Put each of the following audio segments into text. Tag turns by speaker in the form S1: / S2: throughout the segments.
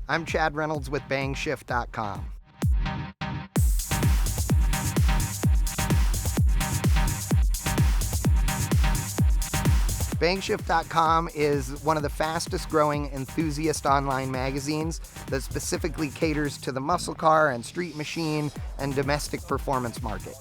S1: I'm Chad Reynolds with bangshift.com. Bangshift.com is one of the fastest growing enthusiast online magazines that specifically caters to the muscle car and street machine and domestic performance market.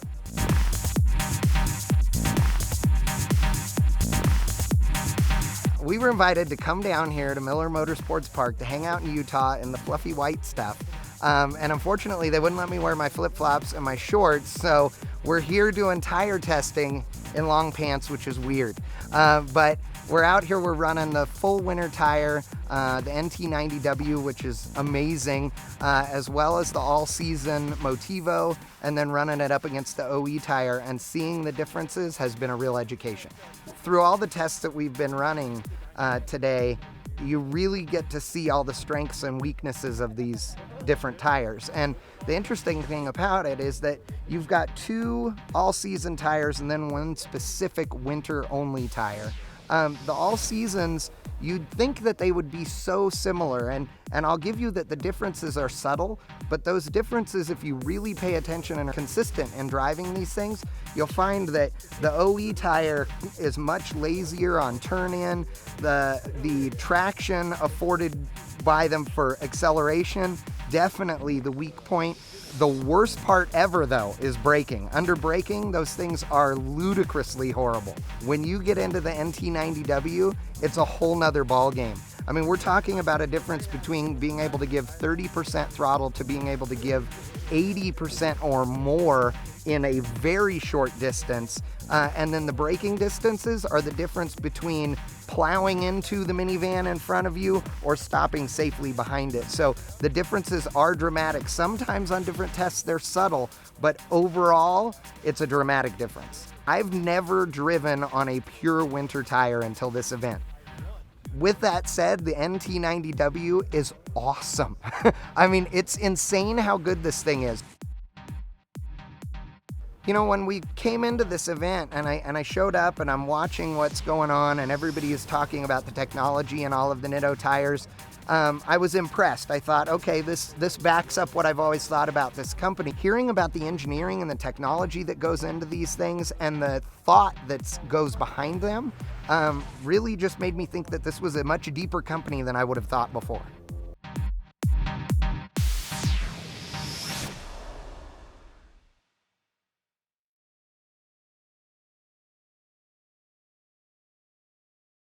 S1: We were invited to come down here to Miller Motorsports Park to hang out in Utah in the fluffy white stuff. And unfortunately, they wouldn't let me wear my flip-flops and my shorts, so we're here doing tire testing in long pants, which is weird. But we're out here, we're running the full winter tire, the NT90W, which is amazing, as well as the all-season Motivo, and then running it up against the OE tire, and seeing the differences has been a real education. Through all the tests that we've been running today, you really get to see all the strengths and weaknesses of these different tires. And the interesting thing about it is that you've got two all-season tires and then one specific winter-only tire. The all-seasons, you'd think that they would be so similar, and I'll give you that the differences are subtle, but those differences, if you really pay attention and are consistent in driving these things, you'll find that the OE tire is much lazier on turn-in, the traction afforded by them for acceleration, definitely the weak point. The worst part ever, though, is braking. Under braking, those things are ludicrously horrible. When you get into the NT90W, it's a whole nother ballgame. I mean, we're talking about a difference between being able to give 30% throttle to being able to give 80% or more in a very short distance. And then the braking distances are the difference between plowing into the minivan in front of you or stopping safely behind it. So the differences are dramatic. Sometimes on different tests they're subtle, but overall it's a dramatic difference. I've never driven on a pure winter tire until this event. With that said, the NT90W is awesome. I mean, it's insane how good this thing is. You know, when we came into this event and I showed up and I'm watching what's going on and everybody is talking about the technology and all of the Nitto tires, I was impressed. I thought, okay, this backs up what I've always thought about this company. Hearing about the engineering and the technology that goes into these things and the thought that goes behind them really just made me think that this was a much deeper company than I would have thought before.